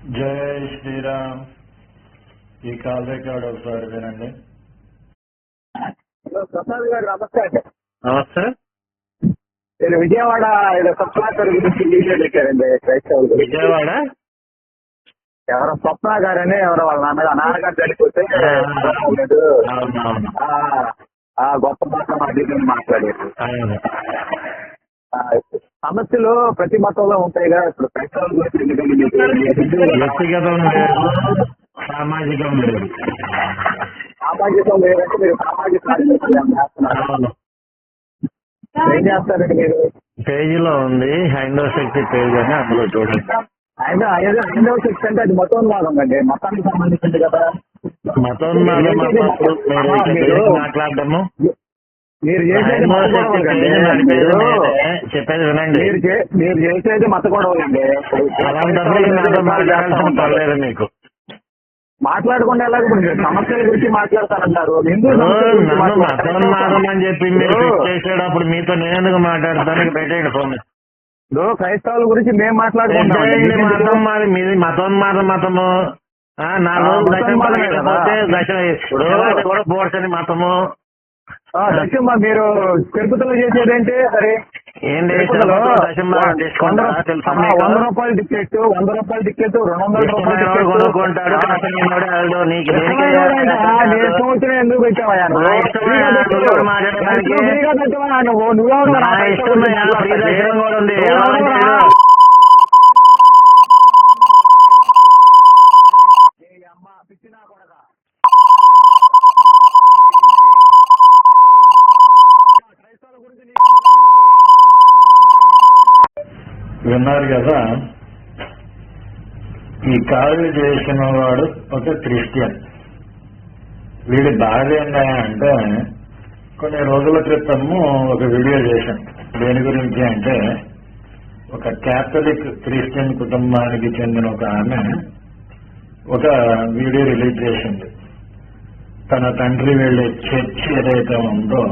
జై శ్రీరామ్. ఈ call record ఒకసారి వినండి. హలో ప్రసాద్ గారు, నమస్తే అండి. నమస్తే. నేను విజయవాడ ఏదో స్వప్నాకర్ గురించి వీడియో పెట్టారండి క్రైస్తవులు. విజయవాడ ఎవరో స్వప్న గారని ఎవరో వాళ్ళ నాన్నగారు చనిపోతే గొప్ప మాట మాట్లాడారు. సమస్యలు ప్రతి మతంలో ఉంటాయిగా. ఇప్పుడు క్రైస్తవుల గురించి వ్యక్తిగతం లేదు, సామాజికం లేదు. సామాజికం లేదంటే మీరు సామాజిక ఏం చేస్తారండి మీరు? పేజీలో ఉంది హైందవ శక్తి పేజ్ అని, అందులో చూడండి. హైందవ శక్తి అంటే అది మతోన్మాదం అండి, మతానికి సంబంధించింది కదా. మతోన్మాదం మాట్లాడము. మీరు చేసేది చెప్పేది వినండి. మీరు చేసేది మత గొడవలండి. మాట్లాడాల్సిన పర్లేదు మీకు. మాట్లాడకుండా ఎలాగ సమస్యల గురించి మాట్లాడతానంటారు. మతోన్మాదం అని చెప్పి మీరు చేసేటప్పుడు మీతో నేను ఎందుకు మాట్లాడతానికి పెట్టేయండి ఫోన్. క్రైస్తవుల గురించి మేము మాట్లాడుకుంటాం. మీది మతోన్మాద మతము. నా రోజు దశ కూడా పోర్చని మతము. మీరు తిరుపతిలో చేసేదేంటి? సరే ఏంటి 100 రూపాయలు టికెట్, 100 రూపాయల టికెట్, 200 రూపాయలు కొనుక్కుంటాడు. నేను సంవత్సరం ఎందుకు పెట్టావా నువ్వు? విన్నారు కదా. ఈ కాల్ చేసిన వాడు ఒక క్రిస్టియన్. వీడి బాధ ఏంటంటే కొన్ని రోజుల క్రితము ఒక వీడియో చేశాం. దేని గురించి అంటే, ఒక క్యాథలిక్ క్రిస్టియన్ కుటుంబానికి చెందిన ఒక ఆమె ఒక వీడియో రిలీజ్ చేసింది. తన తండ్రి వెళ్ళే చర్చ్ ఏదైతే ఉందో,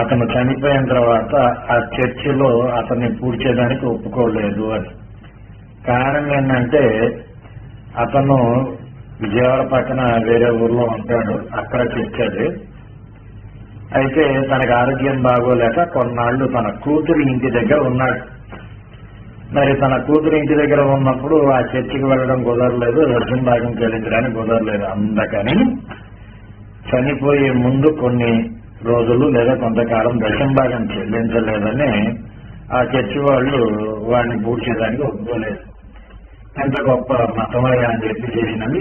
అతను చనిపోయిన తర్వాత ఆ చర్చిలో అతన్ని పూడ్చేదానికి ఒప్పుకోలేదు అని. కారణం ఏంటంటే, అతను విజయవాడ పక్కన వేరే ఊర్లో ఉంటాడు, అక్కడ చర్చ్ అది. అయితే తనకు ఆరోగ్యం బాగోలేక కొన్నాళ్లు తన కూతురి ఇంటి దగ్గర ఉన్నాడు. మరి తన కూతురు ఇంటి దగ్గర ఉన్నప్పుడు ఆ చర్చికి వెళ్ళడం కుదరలేదు, దర్శన భాగం చెల్లించడానికి కుదరలేదు. అందుకని చనిపోయే ముందు కొన్ని రోజులు లేదా కొంతకాలం దశమ భాగం చెల్లించలేదని ఆ చర్చి వాళ్ళు వాడిని పూడ్చేదానికి ఒప్పుకోలేదు. ఎంత గొప్ప మతమయ్యా అని చెప్పి చేసినది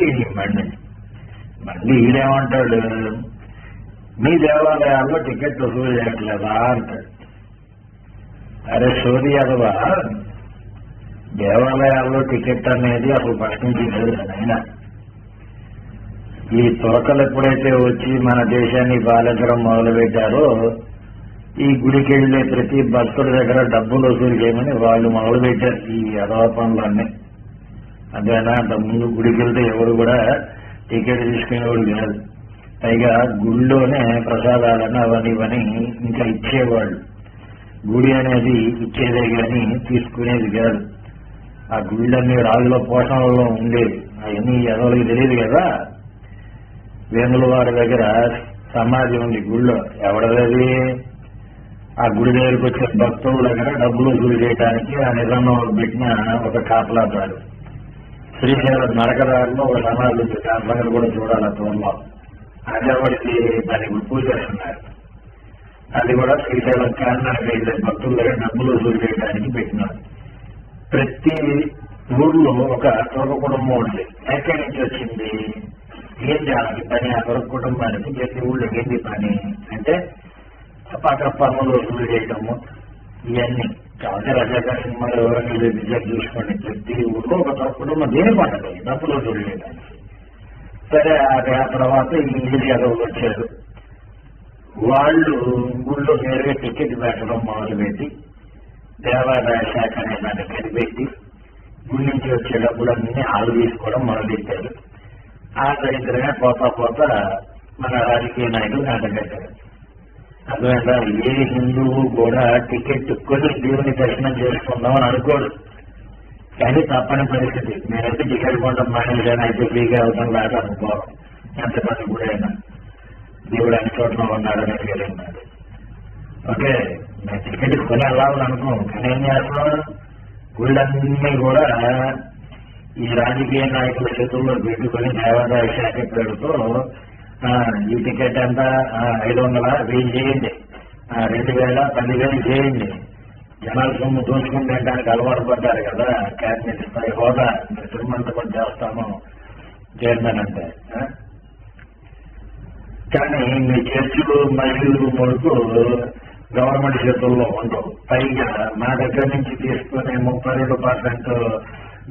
మళ్ళీ ఈడేమంటాడు, మీ దేవాలయాల్లో టికెట్ వసూలు చేయట్లేదా అంటాడు. అరే సోది అదవా, దేవాలయాల్లో టికెట్ అనేది అసలు ప్రశ్నించలేదు అయినా. ఈ తోకలు ఎప్పుడైతే వచ్చి మన దేశాన్ని పాలించడం మొదలుపెట్టారో, ఈ గుడికి వెళ్లే ప్రతి భక్తుల దగ్గర డబ్బులు వసూలు చేయమని వాళ్ళు మొదలుపెట్టారు ఈ అదోపనలన్నీ. అంతేనా, అంతకుముందు గుడికి వెళ్తే ఎవరు కూడా టికెట్ తీసుకునేవాడు కాదు. పైగా గుళ్ళోనే ప్రసాదాలని అవన్నీ ఇంకా ఇచ్చేవాళ్ళు. గుడి అనేది ఇచ్చేదే కానీ తీసుకునేది కాదు. ఆ గుళ్ళన్నీ రాజుల పోషణలో ఉండేవి. అవన్నీ ఎవరికి తెలియదు కదా. వేములవారి దగ్గర సమాధి ఉంది గుళ్ళో, ఎవడది? ఆ గుడి దగ్గరకు వచ్చే భక్తుల దగ్గర డబ్బులు వసూలు చేయడానికి ఆ నిజంలో పెట్టిన ఒక కాపలాదారు. శ్రీశైలం నరకదారిలో ఒక సమాధి ఉంది, ఆ సంగతి కూడా చూడాలి. ఆ తోటలో అదేవాడికి దానికి పూజ చేస్తున్నారు. అది కూడా శ్రీశైలం కారణానికి వెళ్ళే భక్తుల దగ్గర డబ్బులు వసూలు చేయడానికి పెట్టినారు. ప్రతి ఊర్లో ఒక తొరక కుటుంబం ఉంది. ఎక్కడి నుంచి వచ్చింది, ఏం చేయాలి పని? ఆ తొరక కుటుంబానికి ప్రతి ఊళ్ళో ఏంటి పని అంటే పక్కన పన్నులు వసూలు చేయటము, ఇవన్నీ. కాబట్టి రజాకర్ సినిమాలో ఎవరైనా విజయం చూసుకోండి, ప్రతి ఊళ్ళో ఒక తొరక కుటుంబం దేని పండుగ డబ్బులు వసూలు చేయడానికి. సరే, ఆ తర్వాత ఇంగ్లీష్ యాదవులు వచ్చారు. వాళ్ళు గుళ్ళో నేరుగా టికెట్ పెట్టడం మొదలుపెట్టి దేవాదాయ శాఖ అనే దాన్ని కనిపెట్టి గుడి నుంచి వచ్చే డబ్బులన్నీ ఆలు తీసుకోవడం మొదలెట్టారు. ఆ దరిద్రంగా పోతా మన రాజకీయ నాయకులు నాటకట్టారు. అర్థమైందా? ఏ హిందువు కూడా టికెట్ కొని దేవుని దర్శనం చేసుకుందామని అనుకోడు. కానీ తప్పని పరిస్థితి. నేనైతే టికెట్ కొంటాం మానేసాను, అయితే ఫ్రీగా అవుతాను లేదా అనుకోవడం. ఎంతమంది కూడా అయినా దేవుడు అన్ని చోట్ల ఉన్నాడని వెళ్ళినాడు. ఓకే, నేను టికెట్ కొని వెళ్ళాలని అనుకోను, కానీ ఏం చేస్తున్నాడు, గుళ్ళన్నీ కూడా ఈ రాజకీయ నాయకుల చేతుల్లో పెట్టుకొని దేవాదాయ శాఖ పేరుతో ఈ టికెట్ అంతా 500, 1000 చేయండి, 2000, 10,000 చేయండి. జనాలు సొమ్ము దోచుకుని తినడానికి అలవాటు పడ్డారు కదా. క్యాబినెట్ స్థాయి హోదా తిరుమల చేస్తాము చైర్మన్ అంటే. కానీ మీ చర్చలు మహిళలు వరకు గవర్నమెంట్ చేతుల్లో ఉండవు. పైగా మా దగ్గర నుంచి తీసుకునే 32%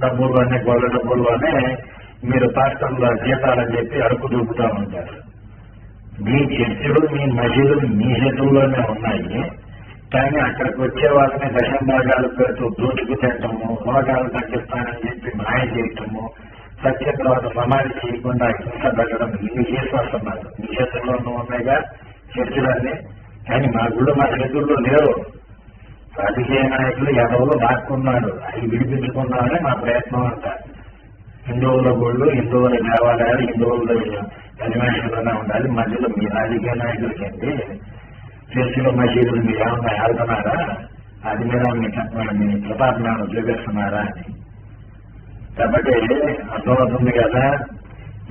డబ్బుల్లోనే, గొల్ల డబ్బుల్లోనే మీరు పాస్టర్ల జీతాలని చెప్పి అడుగు దూకుతూ ఉంటారు. మీ చర్చలు, మీ మహిళలు మీ చేతుల్లోనే ఉన్నాయి. కానీ అక్కడికి వచ్చే వాళ్ళని దశంభాగాలు పెడుతూ దోచుకు తింటము, హోదాలు తగ్గిస్తానని చెప్పి మాయ చేయటము, సత్య తర్వాత సమాధి చేయకుండా హింస పెట్టడం, ఇన్ని చేసి వస్తున్నారు. మీ చేతుల్లోనూ ఉన్నాయిగా చర్చలన్నీ. కానీ మా గుళ్ళు మా చేతుల్లో లేవు. రాజకీయ నాయకులు ఎవరో దాక్కున్నాడు, అవి విడిపించుకున్నామని మా ప్రయత్నం అంతా. హిందువుల గుళ్ళు, హిందువుల దేవాలయాలు, హిందువుల యజమానులుగానే ఉండాలి. మధ్యలో మీ రాజకీయ నాయకులకి ఏంటి, చర్చిలో మసీదులు మీరు ఏమన్నా ఆడుతున్నారా, అది మీద మీ ప్రతాపనాన్ని చూపిస్తున్నారా అని. కాబట్టి అర్థమవుతుంది కదా,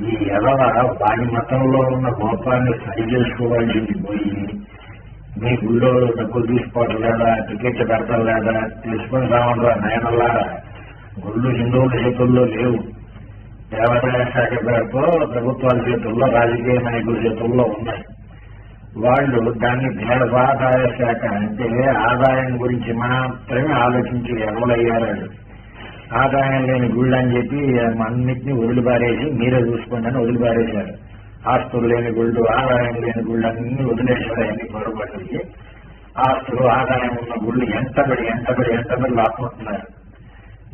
ఈ ఎదవ వారి మతంలో ఉన్న గోపాన్ని సరి చేసుకోవాల్సింది పోయి మీ గుళ్ళో డబ్బులు తీసుకోవటం లేదా, టికెట్లు పెడతాం లేదా, తెలుసుకొని రావడం నయనల్లారా. గుళ్ళు హిందువుల చేతుల్లో లేవు. దేవాదాయ శాఖ పేరుతో ప్రభుత్వాల చేతుల్లో, రాజకీయ నాయకుల చేతుల్లో ఉన్నాయి. వాళ్ళు దాన్ని దేవాదాయ శాఖ అంటే ఆదాయం గురించి మాత్రమే ఆలోచించి ఎవరయ్యారు. ఆదాయం లేని గుళ్ళు అని చెప్పి అన్నింటినీ వదిలిపారేసి మీరే చూసుకోండి అని వదిలిపారేశారు. ఆస్తులు లేని గుళ్ళు, ఆదాయం లేని గుళ్ళు అన్ని వదిలేశారు. అన్ని పొరపడి ఆస్తులు, ఆదాయం ఉన్న గుళ్ళు ఎంతబడి లాక్కుంటున్నారు.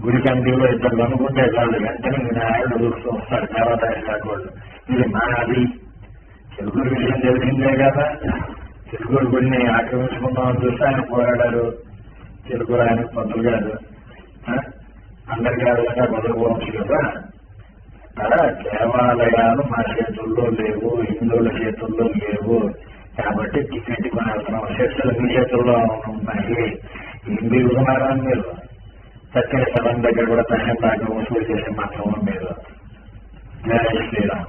గుడి కమిటీలో ఇద్దరు అనుకుంటే వాళ్ళు వెంటనే ఆయన చూస్తూ వస్తారు దేవాదాయ శాఖ వాళ్ళు. ఇది మాది. చిలుకూరు విషయం తెలిసిందే కదా. చిలుకూరు గుడిని ఆక్రమించుకుందామని చూస్తే ఆయన పోరాడారు. చిలుకూరు ఆయన పంతులు గారు అందరికీ ఆధారంగా బదులుకోవచ్చు కదా. దేవాలయాలు మా చేతుల్లో లేవు, హిందువుల చేతుల్లో లేవు. కాబట్టి టికెట్ కొనాల్సిన శక్తులు మీ చేతుల్లో ఉన్నాయి. ఏం బిగుతున్నారా మీరు? చక్కని సభం దగ్గర కూడా తక్షణ దాకా వసూలు చేసే మాత్రం మీరు. జయ శ్రీరామ్.